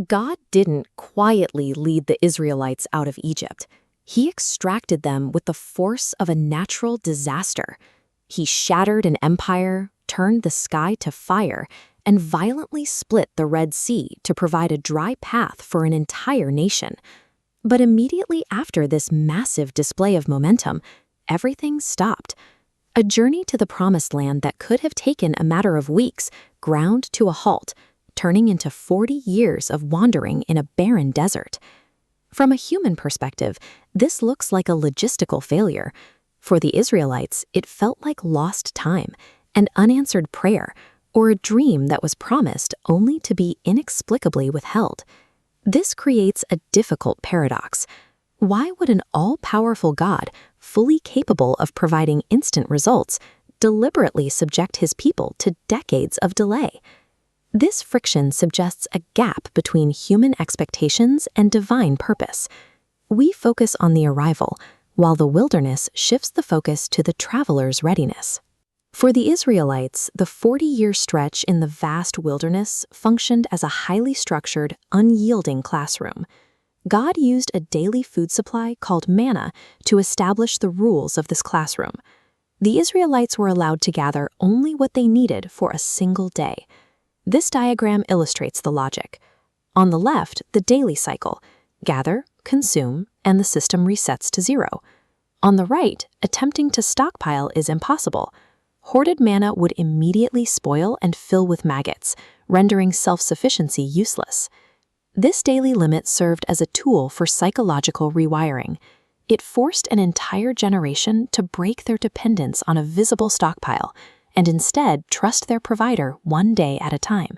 God didn't quietly lead the Israelites out of Egypt. He extracted them with the force of a natural disaster. He shattered an empire, turned the sky to fire, and violently split the Red Sea to provide a dry path for an entire nation. But immediately after this massive display of momentum, everything stopped. A journey to the Promised Land that could have taken a matter of weeks ground to a halt, turning into 40 years of wandering in a barren desert. From a human perspective, this looks like a logistical failure. For the Israelites, it felt like lost time, an unanswered prayer, or a dream that was promised only to be inexplicably withheld. This creates a difficult paradox. Why would an all-powerful God, fully capable of providing instant results, deliberately subject his people to decades of delay? This friction suggests a gap between human expectations and divine purpose. We focus on the arrival, while the wilderness shifts the focus to the traveler's readiness. For the Israelites, the 40-year stretch in the vast wilderness functioned as a highly structured, unyielding classroom. God used a daily food supply called manna to establish the rules of this classroom. The Israelites were allowed to gather only what they needed for a single day. This diagram illustrates the logic. On the left, the daily cycle: gather, consume, and the system resets to zero. On the right, attempting to stockpile is impossible. Hoarded manna would immediately spoil and fill with maggots, rendering self-sufficiency useless. This daily limit served as a tool for psychological rewiring. It forced an entire generation to break their dependence on a visible stockpile and instead trust their provider one day at a time.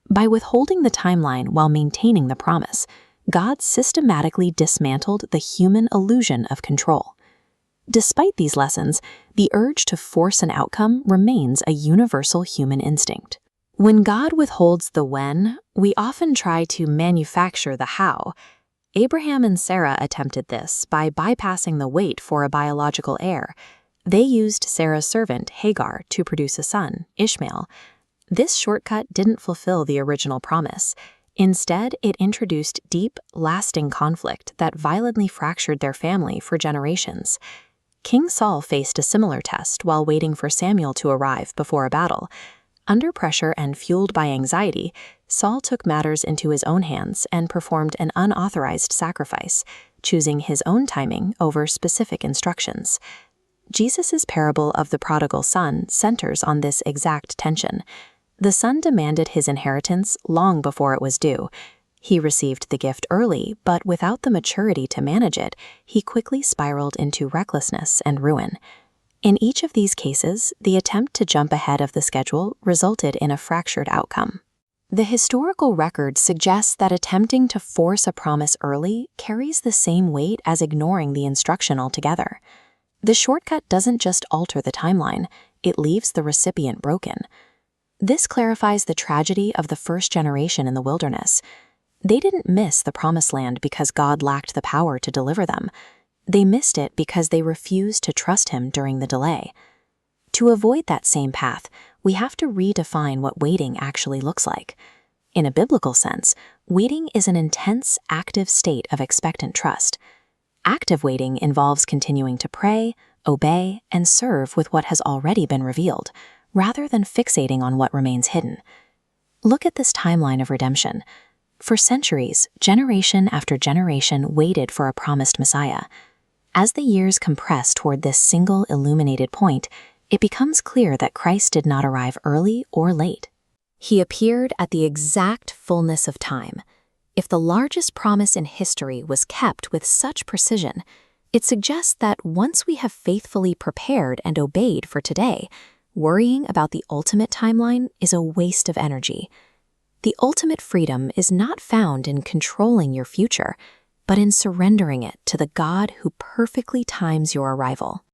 By withholding the timeline while maintaining the promise, God systematically dismantled the human illusion of control. Despite these lessons, the urge to force an outcome remains a universal human instinct. When God withholds the when, we often try to manufacture the how. Abraham and Sarah attempted this by bypassing the wait for a biological heir. They used Sarah's servant, Hagar, to produce a son, Ishmael. This shortcut didn't fulfill the original promise. Instead, it introduced deep, lasting conflict that violently fractured their family for generations. King Saul faced a similar test while waiting for Samuel to arrive before a battle. Under pressure and fueled by anxiety, Saul took matters into his own hands and performed an unauthorized sacrifice, choosing his own timing over specific instructions. Jesus' parable of the prodigal son centers on this exact tension. The son demanded his inheritance long before it was due. He received the gift early, but without the maturity to manage it, he quickly spiraled into recklessness and ruin. In each of these cases, the attempt to jump ahead of the schedule resulted in a fractured outcome. The historical record suggests that attempting to force a promise early carries the same weight as ignoring the instruction altogether. The shortcut doesn't just alter the timeline, it leaves the recipient broken. This clarifies the tragedy of the first generation in the wilderness. They didn't miss the Promised Land because God lacked the power to deliver them. They missed it because they refused to trust Him during the delay. To avoid that same path, we have to redefine what waiting actually looks like. In a biblical sense, waiting is an intense, active state of expectant trust. Active waiting involves continuing to pray, obey, and serve with what has already been revealed, rather than fixating on what remains hidden. Look at this timeline of redemption. For centuries, generation after generation waited for a promised Messiah. As the years compress toward this single illuminated point, it becomes clear that Christ did not arrive early or late. He appeared at the exact fullness of time. If the largest promise in history was kept with such precision, it suggests that once we have faithfully prepared and obeyed for today, worrying about the ultimate timeline is a waste of energy. The ultimate freedom is not found in controlling your future, but in surrendering it to the God who perfectly times your arrival.